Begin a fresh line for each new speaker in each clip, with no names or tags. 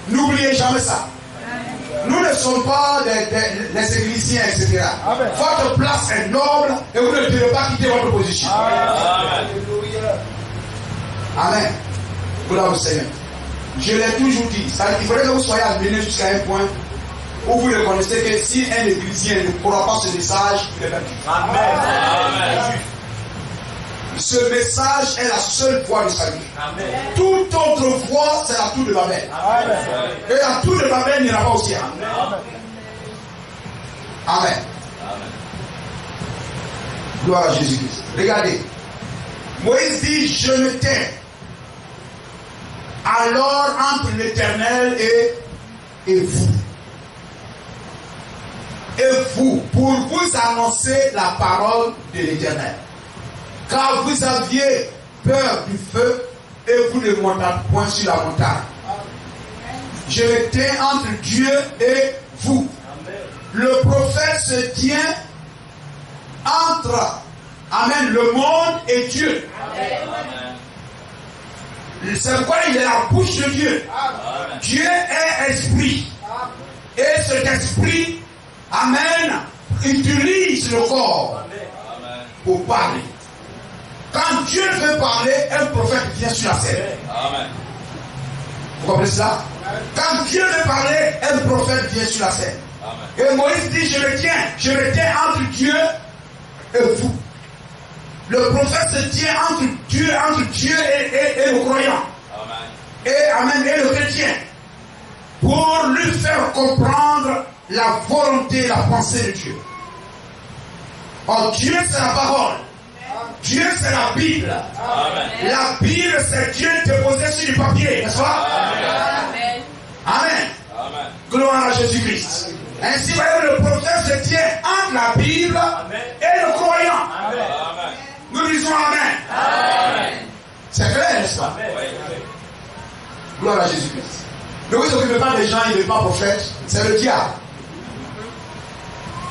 N'oubliez jamais ça. Nous ne sommes pas des églisiens, etc. Amen. Votre place est noble et vous ne devez pas quitter votre position. Amen. Amen. Gloire au Seigneur. Je l'ai toujours dit. Il faudrait que vous soyez amenés jusqu'à un point où vous reconnaissez que si un église ne croit pas ce message, il est perdu. Amen. Amen. Ce message est la seule voie du salut. Amen. Toute autre voie, c'est la tour de Babel. Amen. Et la tour de Babel n'ira pas au ciel. Amen. Amen. Amen. Gloire à Jésus-Christ. Regardez. Moïse dit, je me tais. Alors entre l'Éternel et vous. Et vous, pour vous annoncer la parole de l'Éternel. Car vous aviez peur du feu et vous ne montez point sur la montagne. Je me tiens entre Dieu et vous. Le prophète se tient entre, amen, le monde et Dieu. C'est pourquoi il est la bouche de Dieu. Dieu est esprit. Et cet esprit, amen, utilise le corps pour parler. Quand Dieu veut parler, un prophète vient sur la scène. Amen. Vous comprenez cela? Quand Dieu veut parler, un prophète vient sur la scène. Amen. Et Moïse dit, je me tiens entre Dieu et vous. Le prophète se tient entre Dieu et le croyant. Amen. Et le chrétien. Pour lui faire comprendre la volonté, la pensée de Dieu. Or, Dieu, c'est la parole. Dieu, c'est la Bible. Amen. La Bible, c'est Dieu déposé sur du papier, n'est-ce pas? Amen. Amen. Amen. Gloire à Jésus-Christ. Ainsi, voyez, le prophète se tient entre la Bible et le croyant. Amen. Nous disons Amen. Amen. C'est clair, n'est-ce pas? Gloire à Jésus-Christ. Ne vous occupez pas des gens, il n'est pas prophète. C'est le diable.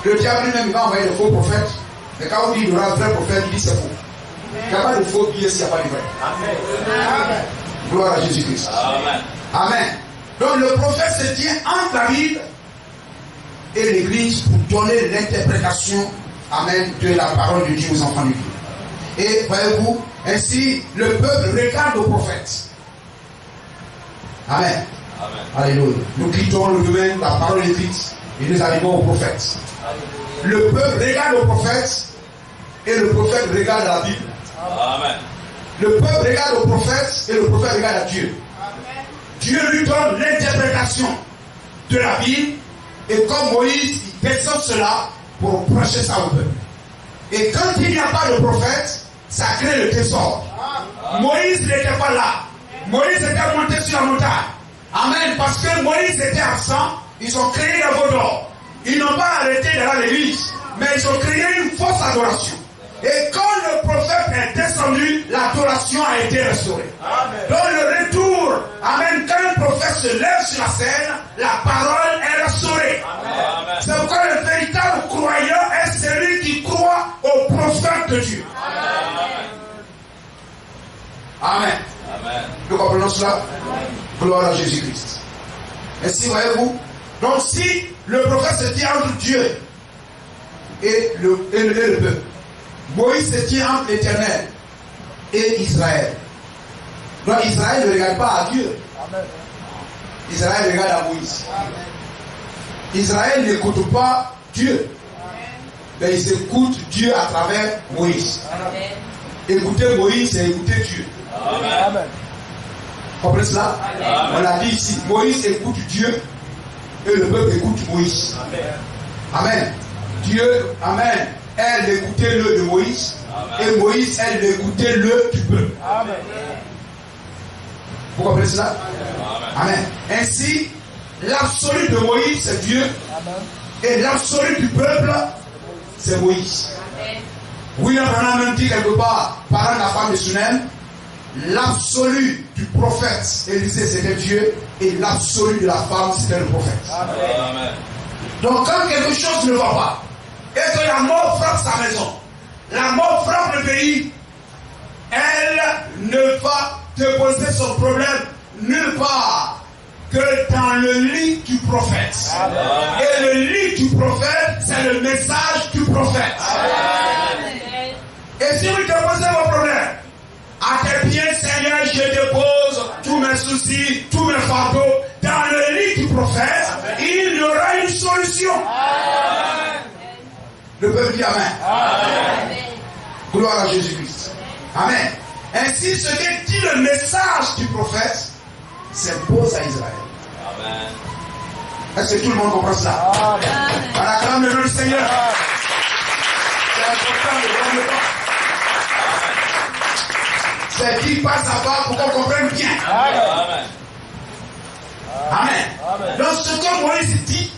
Le diable lui-même va envoyer le faux prophète. Mais quand on dit qu'il y aura un vrai prophète, il dit c'est faux. Il n'y a pas de faux billets s'il n'y a pas de vrai. Amen. Gloire à Jésus-Christ. Amen. Amen. Donc le prophète se tient entre la Bible et l'Église pour donner l'interprétation, amen, de la parole de Dieu aux enfants de Dieu. Et voyez-vous, ainsi le peuple regarde au prophète. Amen. Amen. Alléluia. Nous quittons le domaine de la parole écrite et nous arrivons au prophète. Le peuple regarde au prophète et le prophète regarde la Bible. Amen. Le peuple regarde au prophète et le prophète regarde à Dieu. Amen. Dieu lui donne l'interprétation de la Bible et comme Moïse, il descend cela pour prêcher ça au peuple. Et quand il n'y a pas de prophète, ça crée le désordre. Moïse n'était pas là. Moïse était monté sur la montagne. Amen. Parce que Moïse était absent, ils ont créé la veau d'or. Ils n'ont pas arrêté dans l'église, mais ils ont créé une fausse adoration. Et quand le prophète est descendu, l'adoration a été restaurée. Amen. Dans le retour, amen, quand le prophète se lève sur la scène, la parole est restaurée. Amen. C'est pourquoi le véritable croyant est celui qui croit au prophète de Dieu. Amen. Amen. Amen. Nous comprenons cela? Amen. Gloire à Jésus-Christ. Ainsi, voyez-vous, donc si le prophète se tient entre Dieu et le peuple, Moïse se tient entre l'Éternel et Israël. Donc Israël ne regarde pas à Dieu. Amen. Israël regarde à Moïse. Amen. Israël n'écoute pas Dieu. Amen. Mais ils écoutent Dieu à travers Moïse. Amen. Écouter Moïse, c'est écouter Dieu. Amen. Vous comprenez cela? Amen. On l'a dit ici. Moïse écoute Dieu et le peuple écoute Moïse. Amen. Amen. Dieu, amen. Elle écoutait le de Moïse. Amen. Et Moïse, elle écoutait le du peuple. Amen. Vous comprenez cela? Amen. Amen. Ainsi, l'absolu de Moïse, c'est Dieu. Amen. Et l'absolu du peuple, c'est Moïse. Amen. William Branham même dit quelque part, parlant de la femme de Sunem, l'absolu du prophète Élisée, c'était Dieu. Et l'absolu de la femme, c'était le prophète. Amen. Donc quand quelque chose ne va pas, et que la mort frappe sa maison, la mort frappe le pays, elle ne va déposer son problème nulle part que dans le lit du prophète. Et le lit du prophète, c'est le message du prophète. Et si vous déposez vos problèmes, à tes pieds, Seigneur, je dépose tous mes soucis, tous mes fardeaux. Dans le lit du prophète, il y aura une solution. Le peuple dit Amen. Gloire à Jésus-Christ. Amen. Ainsi, ce que dit le message du prophète s'impose à Israël. Amen. Est-ce que tout le monde comprend cela? Par la grâce de notre Seigneur. C'est important de prendre le temps. C'est dit pas savoir pour qu'on comprenne bien. Amen. Amen. Donc ce que Moïse dit,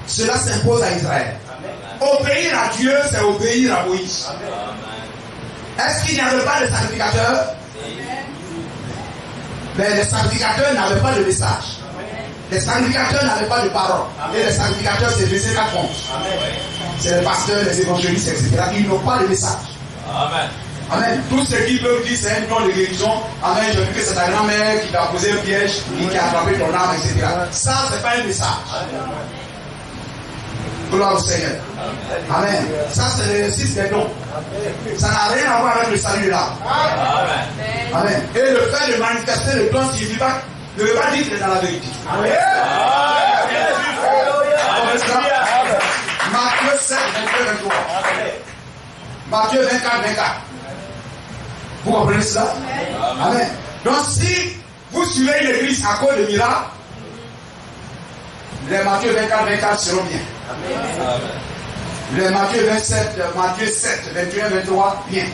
cela s'impose à Israël. Amen. Obéir à Dieu, c'est obéir à Moïse. Amen. Est-ce qu'il n'y avait pas de sacrificateurs? Mais les sacrificateurs n'avaient pas de message. Amen. Les sacrificateurs n'avaient pas de parole. Amen. Et les sacrificateurs, c'est les 4 comptes. C'est les pasteurs, les évangélistes, etc. Ils n'ont pas de message. Amen. Amen. Tout ce qu'ils peuvent dire, c'est un don de guérison. Amen. J'ai vu que c'est ta grand-mère qui t'a posé un piège et qui a attrapé ton âme, etc. Ça, c'est pas un message. Gloire au Seigneur. Amen. Ça, c'est l'exercice des dons. Ça n'a rien à voir avec le salut de l'âme. Amen. Et le fait de manifester le don ne veut pas dire qu'il est dans la vérité. Amen. Matthieu 7, 22, 23. Matthieu 24, 24. Vous comprenez cela? Amen. Donc si vous suivez l'église à cause de miracles, les Matthieu 24, 24 seront bien. Amen. Les Matthieu 7, 21, 23, bien.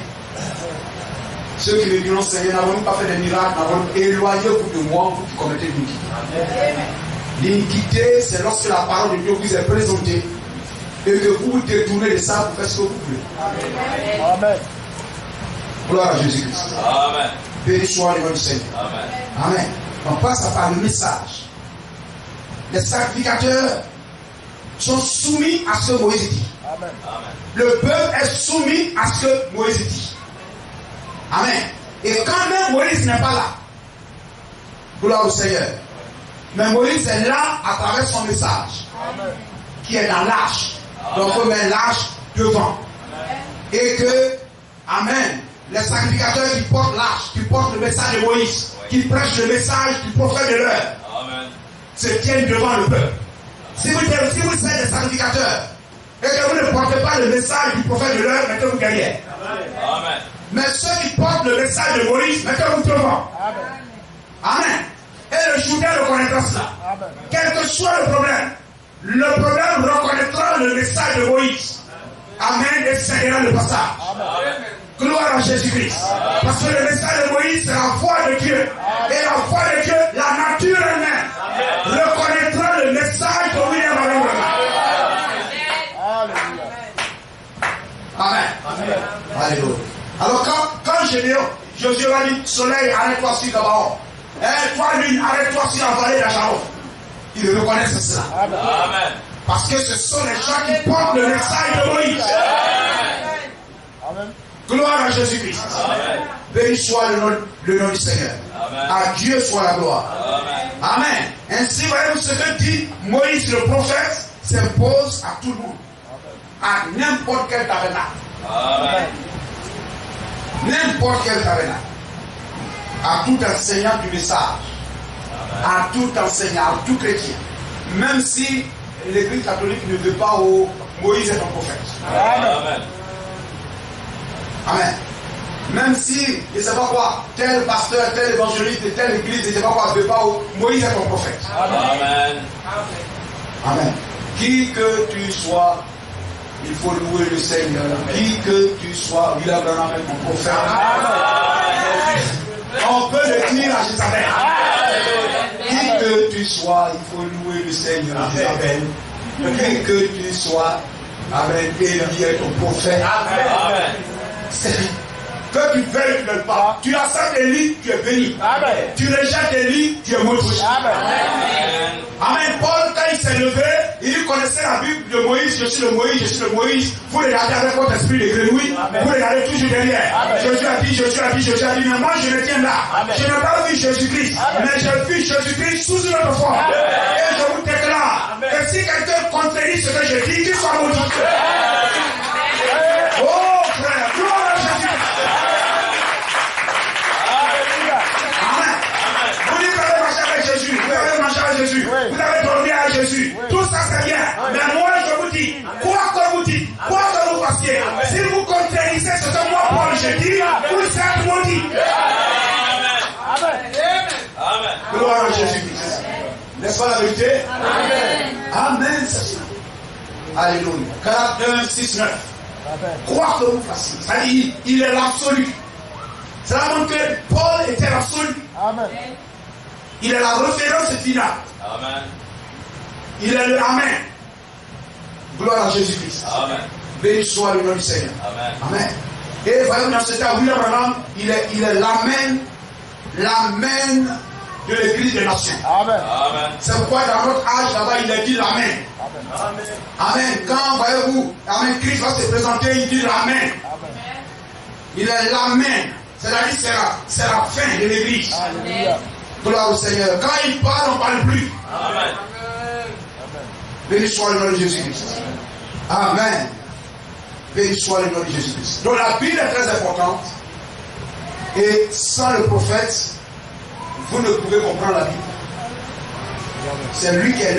Ceux qui me diront, Seigneur, n'avons-nous pas fait des miracles, n'avons-nous éloigné-vous de moi, vous qui commettez l'iniquité. L'iniquité, c'est lorsque la parole de Dieu vous est présentée et que vous vous détournez de ça pour faire ce que vous voulez. Amen. Gloire à Jésus-Christ. Amen. Béni soit le nom du Seigneur. Amen. Amen. On passe par le message. Les sacrificateurs sont soumis à ce que Moïse dit. Amen. Le peuple est soumis à ce que Moïse dit. Amen. Et quand même Moïse n'est pas là, gloire au Seigneur. Mais Moïse est là à travers son message. Amen. Qui est dans l'arche. Donc on met l'arche devant. Amen. Et que, amen, les sacrificateurs qui portent l'arche, qui portent le message de Moïse, qui prêchent le message du prophète de l'heure, se tiennent devant le peuple. Si vous êtes des sacrificateurs et que vous ne portez pas le message du prophète de l'heure, mettez-vous derrière. Amen. Mais ceux qui portent le message de Moïse, mettez-vous devant. Amen. Amen. Et le Judas reconnaîtra cela. Amen. Quel que soit le problème reconnaîtra le message de Moïse. Amen. Et cédera le passage. Amen. Gloire à Jésus-Christ. Parce que le message de Moïse, c'est la foi de Dieu. Et la foi de Dieu, la nature elle-même, reconnaîtra le message de William Abraham. Amen. Amen. Alléluia. Alors quand Gédéon, Josué va dire, soleil, arrête-toi sur Gabaon. Toi, lune, arrête-toi sur la vallée d'Acharon. Ils reconnaissent cela. Amen. Parce que ce sont les gens qui portent le message de Moïse. Amen. Gloire à Jésus-Christ. Béni soit le nom du Seigneur. Amen. À Dieu soit la gloire. Amen. Amen. Ainsi, voyez-vous ce que dit Moïse le prophète s'impose à tout le monde. À n'importe quel tabernacle. Amen. N'importe quel tabernacle. À tout enseignant du message. Amen. À tout enseignant, à tout chrétien. Même si l'Église catholique ne veut pas où Moïse est un prophète. Amen. Amen. Même si, je ne sais pas quoi, tel pasteur, tel évangéliste, telle église, je ne sais pas quoi, ne veut pas où Moïse est un prophète. Amen. Amen. Qui que tu sois, il faut louer le Seigneur. Qui que tu sois, il a vraiment un prophète. Amen. On peut le dire à Jézabel. Qui que tu sois, il faut louer le Seigneur. Jézabel. Qui que tu sois, Amen. Élie est ton prophète. Amen. Que tu veuilles ou ne veuilles pas, tu acceptes Élie, tu es béni. Amen. Tu rejettes Élie, tu es maudit. Amen. Amen. Paul, quand il s'est levé, il connaissait connaissez la Bible de Moïse, je suis le Moïse, je suis le Moïse. Vous regardez avec votre esprit de grenouille, vous regardez toujours derrière. Jésus a dit, Jésus a dit, Jésus a dit, mais moi je me tiens là. Je n'ai pas vu Jésus-Christ, mais j'ai vu Jésus-Christ sous une autre forme. Et je vous déclare que si quelqu'un contredit ce que je dis, qu'il soit maudit. Oh frère, gloire à Jésus. Amen. Vous dites que vous avez marché avec Jésus, vous avez marché avec Jésus, vous avez dormi avec Jésus. Tout ça c'est bien. Mais moi je vous dis, quoi que vous dites, quoi que vous fassiez, si vous contredisez ce que moi Paul je dis, vous êtes maudits. Amen. Gloire à Jésus-Christ. N'est-ce pas la vérité? Amen. Amen. Alléluia. Galates 1, 6, 9. Quoi que vous fassiez. C'est-à-dire, il est l'absolu. Cela montre que Paul était l'absolu. Amen. Il est la référence finale. Amen. Il est le Amen. Gloire à Jésus-Christ. Amen. Béni soit le nom du Seigneur. Amen. Amen. Et voyez-vous dans ce cas, William Branham, il est l'Amen. L'Amen de l'Église des Nations. Amen. Amen. C'est pourquoi dans notre âge là-bas, il a dit l'Amen. Amen. Amen. Quand, voyez-vous, Amen, Christ va se présenter, il dit l'Amen. Amen. Il est l'Amen. C'est-à-dire c'est la fin de l'Église. Gloire au Seigneur. Quand il parle, on ne parle plus. Amen. Béni soit le nom de Jésus-Christ. Amen. Béni soit le nom de Jésus-Christ. Donc la Bible est très importante. Et sans le prophète, vous ne pouvez comprendre la Bible. C'est lui qui est